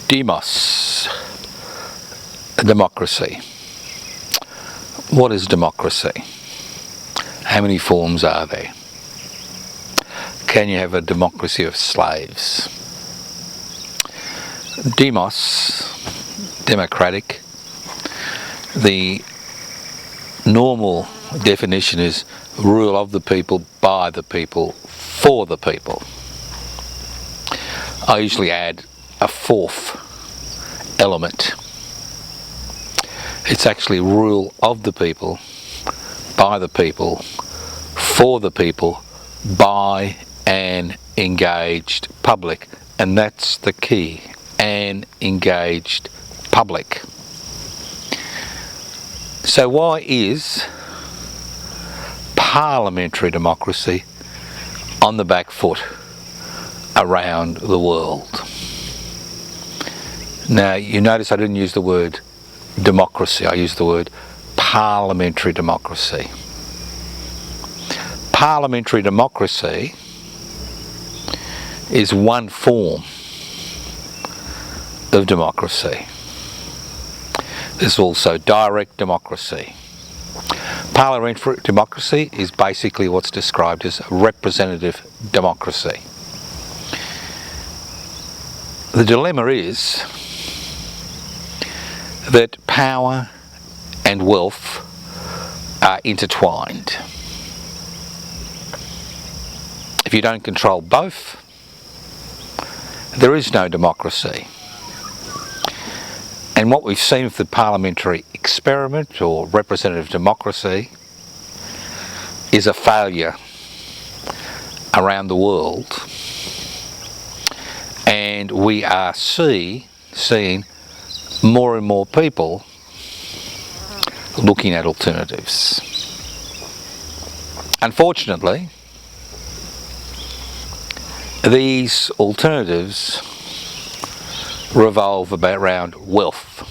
Demos, democracy. What is democracy? How many forms are there? Can you have a democracy of slaves? Demos, democratic. The normal definition is rule of the people, by the people, for the people. I usually add a fourth element. It's actually rule of the people, by the people, for the people, by an engaged public. And that's the key, an engaged public. So why is parliamentary democracy on the back foot around the world? Now, you notice I didn't use the word democracy, I used the word parliamentary democracy. Parliamentary democracy is one form of democracy. There's also direct democracy. Parliamentary democracy is basically what's described as representative democracy. The dilemma is that power and wealth are intertwined. If you don't control both, there is no democracy. And what we've seen with the parliamentary experiment or representative democracy is a failure around the world. And we are seeing more and more people looking at alternatives. Unfortunately, these alternatives revolve around wealth.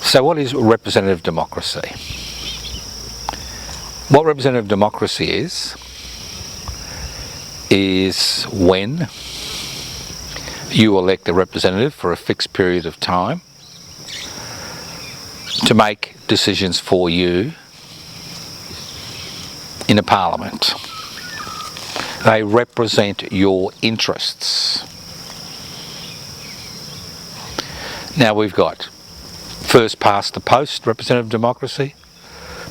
So what is representative democracy? What representative democracy is when you elect a representative for a fixed period of time to make decisions for you in a parliament. They represent your interests. Now we've got first past the post representative democracy,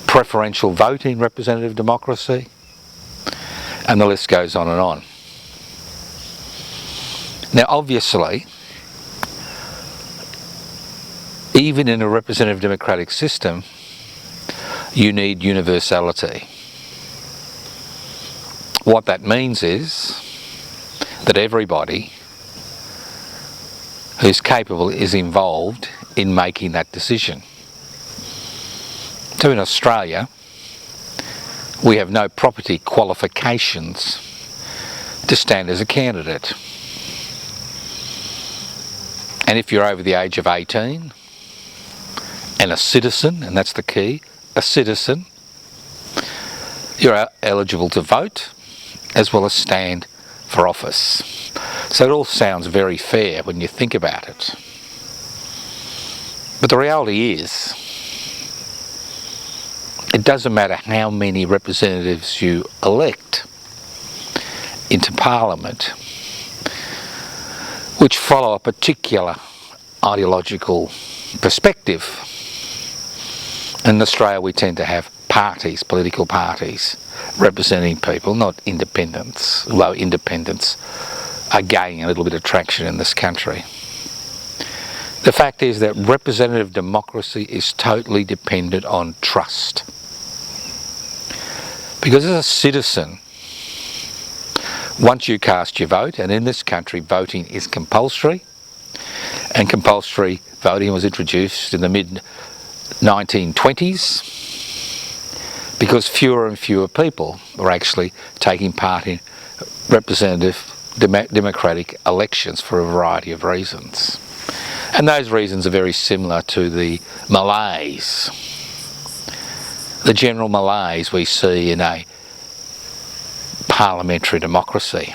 preferential voting representative democracy, and the list goes on and on. Now obviously, even in a representative democratic system, you need universality. What that means is that everybody who's capable is involved in making that decision. So in Australia, we have no property qualifications to stand as a candidate. And if you're over the age of 18 and a citizen, and that's the key, a citizen, you're eligible to vote as well as stand for office. So it all sounds very fair when you think about it. But the reality is, it doesn't matter how many representatives you elect into Parliament, which follow a particular ideological perspective. In Australia we tend to have parties, political parties, representing people, not independents, although independents are gaining a little bit of traction in this country. The fact is that representative democracy is totally dependent on trust. Because as a citizen, once you cast your vote, and in this country voting is compulsory, and compulsory voting was introduced in the mid-1920s because fewer and fewer people were actually taking part in representative democratic elections for a variety of reasons. And those reasons are very similar to the malaise, the general malaise we see in a parliamentary democracy.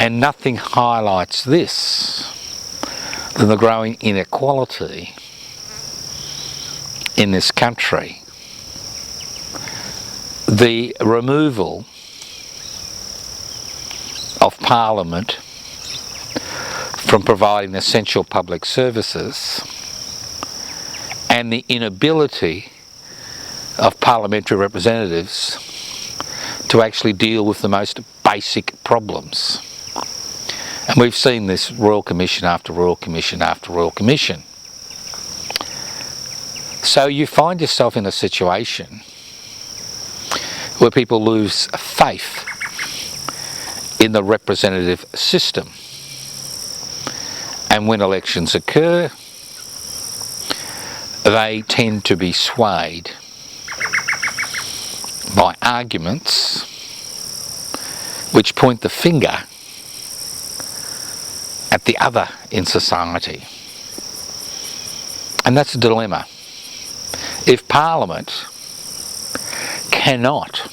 And nothing highlights this than the growing inequality in this country. The removal of Parliament from providing essential public services and the inability of parliamentary representatives to actually deal with the most basic problems. And we've seen this Royal Commission after Royal Commission after Royal Commission. So you find yourself in a situation where people lose faith in the representative system. And when elections occur, they tend to be swayed by arguments which point the finger at the other in society. And that's a dilemma. If Parliament cannot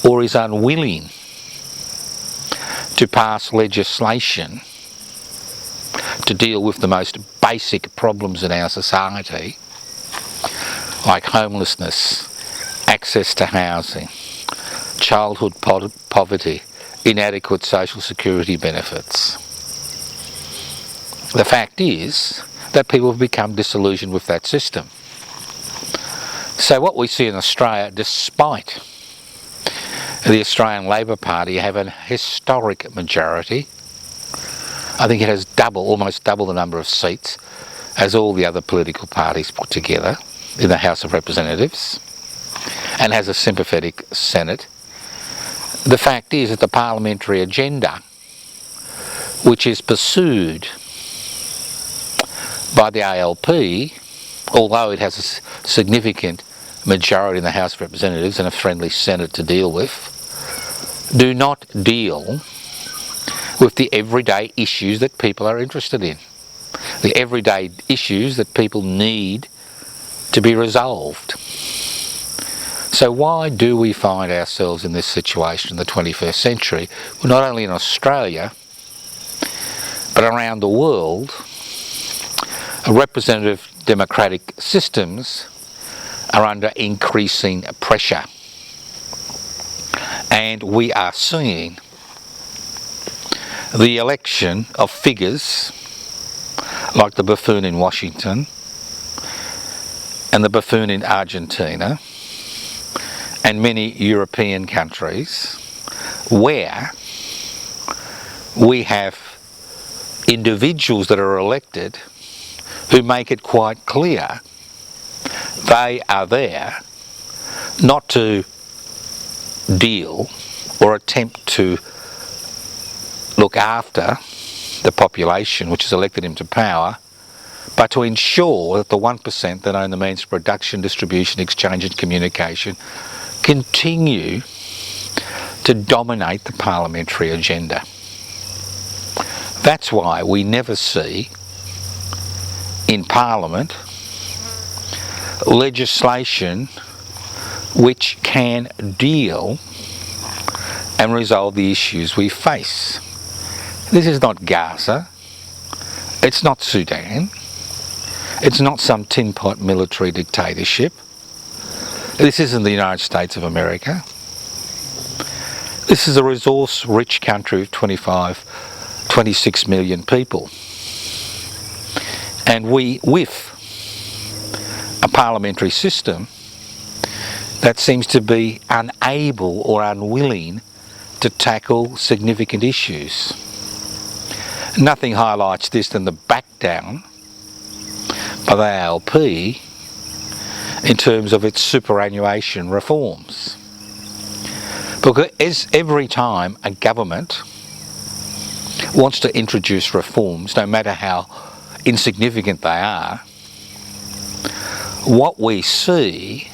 or is unwilling to pass legislation to deal with the most basic problems in our society, like homelessness, access to housing, childhood poverty, inadequate social security benefits, the fact is that people have become disillusioned with that system. So what we see in Australia, despite the Australian Labor Party have an historic majority, I think it has almost double the number of seats as all the other political parties put together in the House of Representatives, and has a sympathetic Senate. The fact is that the parliamentary agenda, which is pursued by the ALP, although it has a significant majority in the House of Representatives and a friendly Senate to deal with, do not deal with the everyday issues that people are interested in, the everyday issues that people need to be resolved. So why do we find ourselves in this situation in the 21st century? Well, not only in Australia, but around the world, representative democratic systems are under increasing pressure. And we are seeing the election of figures like the buffoon in Washington and the buffoon in Argentina and many European countries, where we have individuals that are elected who make it quite clear they are there not to deal or attempt to look after the population which has elected him to power, but to ensure that the 1% that own the means of production, distribution, exchange and communication continue to dominate the parliamentary agenda. That's why we never see in Parliament legislation which can deal and resolve the issues we face. This is not Gaza, it's not Sudan, it's not some tin pot military dictatorship, this isn't the United States of America. This is a resource-rich country of 26 million people. And we, with a parliamentary system that seems to be unable or unwilling to tackle significant issues. Nothing highlights this than the backdown by the ALP in terms of its superannuation reforms. Because every time a government wants to introduce reforms, no matter how insignificant they are, what we see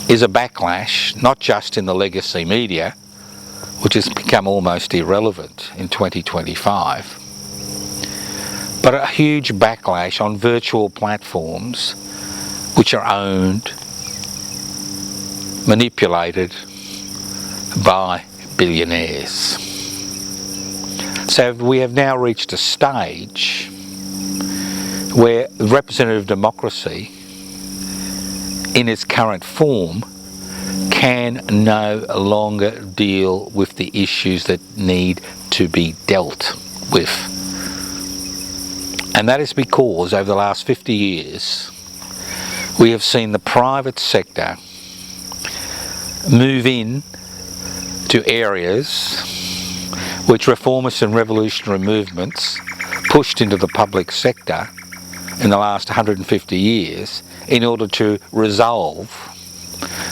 is a backlash, not just in the legacy media, which has become almost irrelevant in 2025, but a huge backlash on virtual platforms which are owned, manipulated by billionaires. So we have now reached a stage where representative democracy in its current form can no longer deal with the issues that need to be dealt with. And that is because over the last 50 years we have seen the private sector move in to areas which reformist and revolutionary movements pushed into the public sector in the last 150 years in order to resolve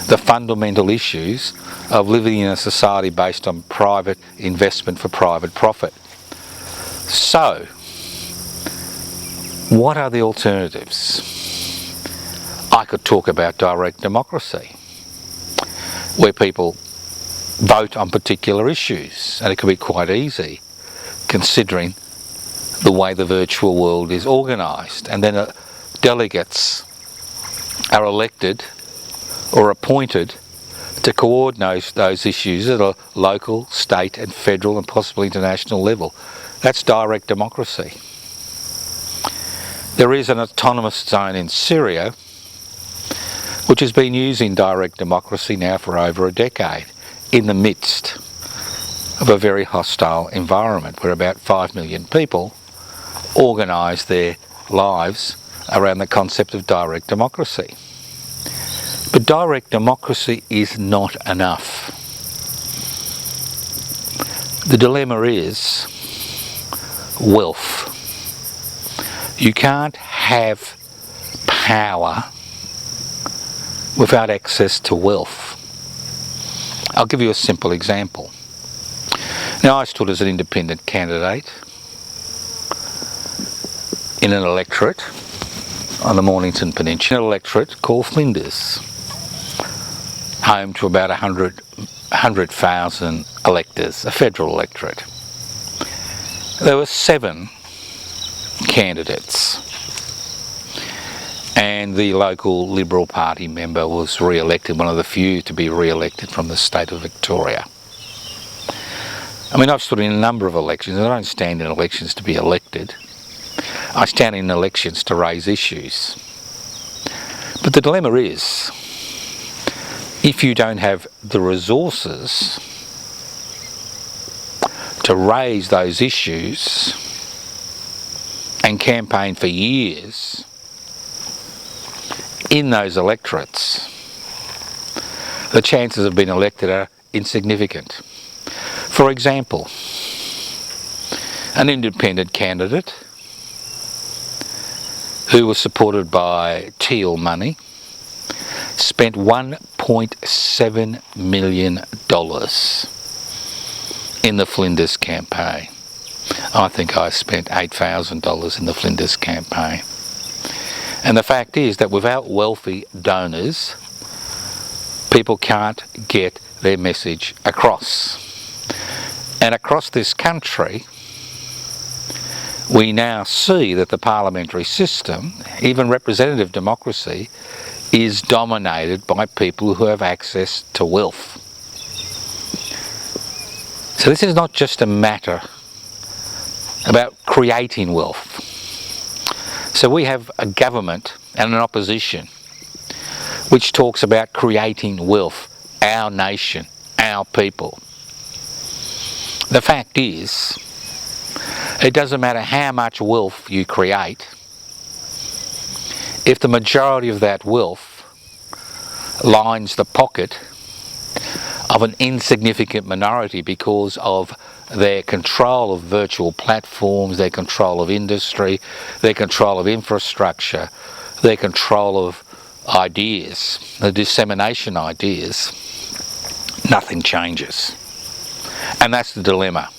the fundamental issues of living in a society based on private investment for private profit. So, what are the alternatives? I could talk about direct democracy, where people vote on particular issues, and it can be quite easy considering the way the virtual world is organised, and then delegates are elected or appointed to coordinate those issues at a local, state and federal and possibly international level. That's direct democracy. There is an autonomous zone in Syria which has been using direct democracy now for over a decade in the midst of a very hostile environment where about 5 million people organise their lives around the concept of direct democracy. But direct democracy is not enough. The dilemma is wealth. You can't have power without access to wealth. I'll give you a simple example. Now, I stood as an independent candidate in an electorate on the Mornington Peninsula, an electorate called Flinders, home to about 100,000 electors, a federal electorate. There were 7 candidates, and the local Liberal Party member was re-elected, one of the few to be re-elected from the state of Victoria. I mean, I've stood in a number of elections, and I don't stand in elections to be elected. I stand in elections to raise issues. But the dilemma is, if you don't have the resources to raise those issues and campaign for years in those electorates, the chances of being elected are insignificant. For example, an independent candidate who was supported by Teal money spent $1.7 million in the Flinders campaign. I think I spent $8,000 in the Flinders campaign. And the fact is that without wealthy donors, people can't get their message across. And across this country, we now see that the parliamentary system, even representative democracy, is dominated by people who have access to wealth. So this is not just a matter about creating wealth. So we have a government and an opposition which talks about creating wealth, our nation, our people. The fact is, it doesn't matter how much wealth you create, if the majority of that wealth lines the pocket of an insignificant minority because of their control of virtual platforms, their control of industry, their control of infrastructure, their control of ideas, the dissemination ideas, nothing changes. And that's the dilemma.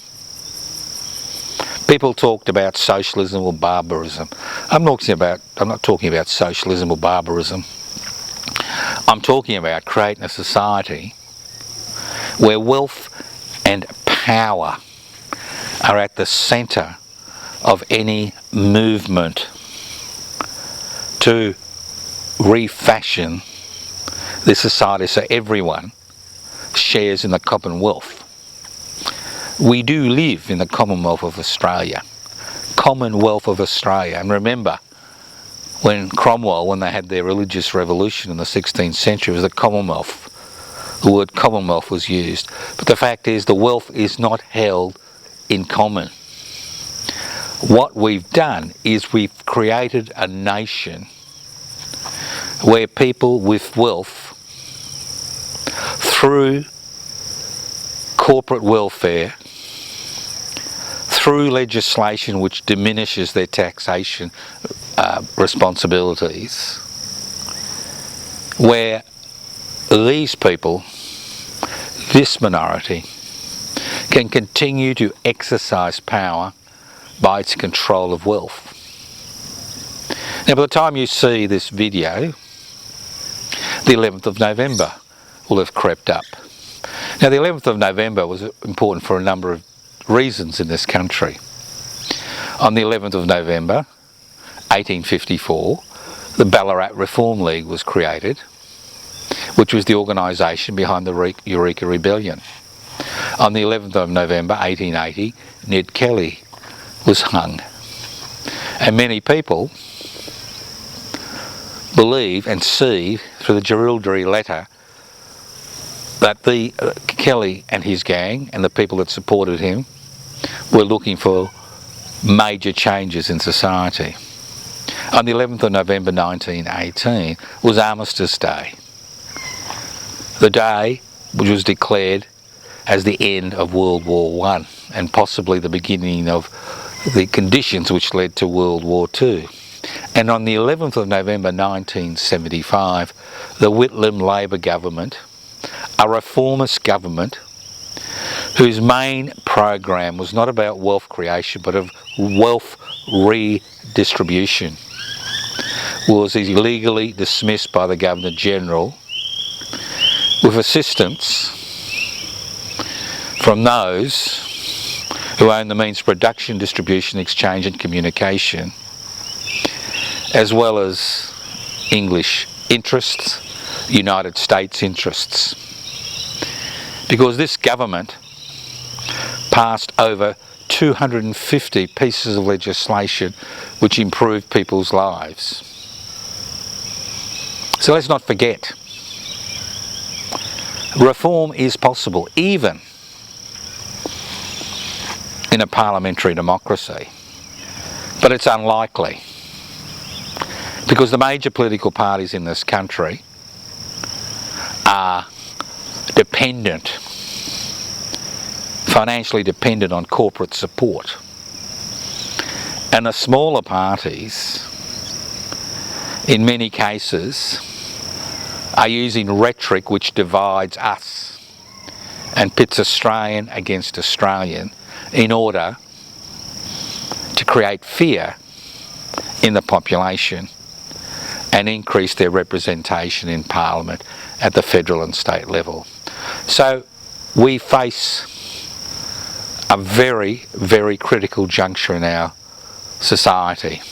People talked about socialism or barbarism. I'm not talking about socialism or barbarism. I'm talking about creating a society where wealth and power are at the centre of any movement to refashion the society so everyone shares in the common wealth. We do live in the Commonwealth of Australia. Commonwealth of Australia. And remember, when Cromwell, when they had their religious revolution in the 16th century, it was the Commonwealth. The word Commonwealth was used. But the fact is, the wealth is not held in common. What we've done is we've created a nation where people with wealth, through corporate welfare, through legislation which diminishes their taxation responsibilities, where these people, this minority, can continue to exercise power by its control of wealth. Now, by the time you see this video, the 11th of November will have crept up. Now, the 11th of November was important for a number of reasons in this country. On the 11th of November 1854, the Ballarat Reform League was created, which was the organisation behind the Eureka Rebellion. On the 11th of November 1880, Ned Kelly was hung. And many people believe and see through the Jerilderie letter that Kelly and his gang and the people that supported him were looking for major changes in society. On the 11th of November 1918 was Armistice Day, the day which was declared as the end of World War I and possibly the beginning of the conditions which led to World War II. And on the 11th of November 1975, the Whitlam Labor government, a reformist government whose main program was not about wealth creation but of wealth redistribution, was illegally dismissed by the Governor-General with assistance from those who own the means of production, distribution, exchange and communication, as well as English interests, United States interests. Because this government passed over 250 pieces of legislation which improved people's lives. So let's not forget, reform is possible even in a parliamentary democracy, but it's unlikely because the major political parties in this country are dependent, financially dependent on corporate support, and the smaller parties in many cases are using rhetoric which divides us and pits Australian against Australian in order to create fear in the population and increase their representation in Parliament at the federal and state level. So we face a very, very critical juncture in our society.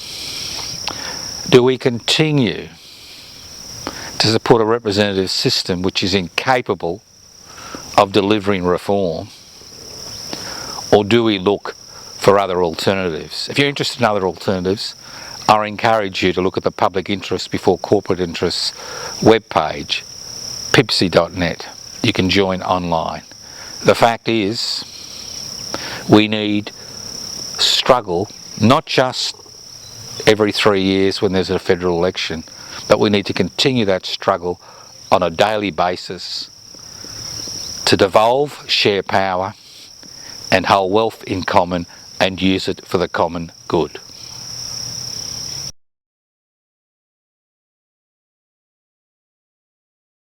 Do we continue to support a representative system which is incapable of delivering reform, or do we look for other alternatives? If you're interested in other alternatives, I encourage you to look at the Public Interest Before Corporate Interests webpage, pipsy.net. You can join online. The fact is, we need struggle, not just every 3 years when there's a federal election, but we need to continue that struggle on a daily basis to devolve, share power, and hold wealth in common and use it for the common good.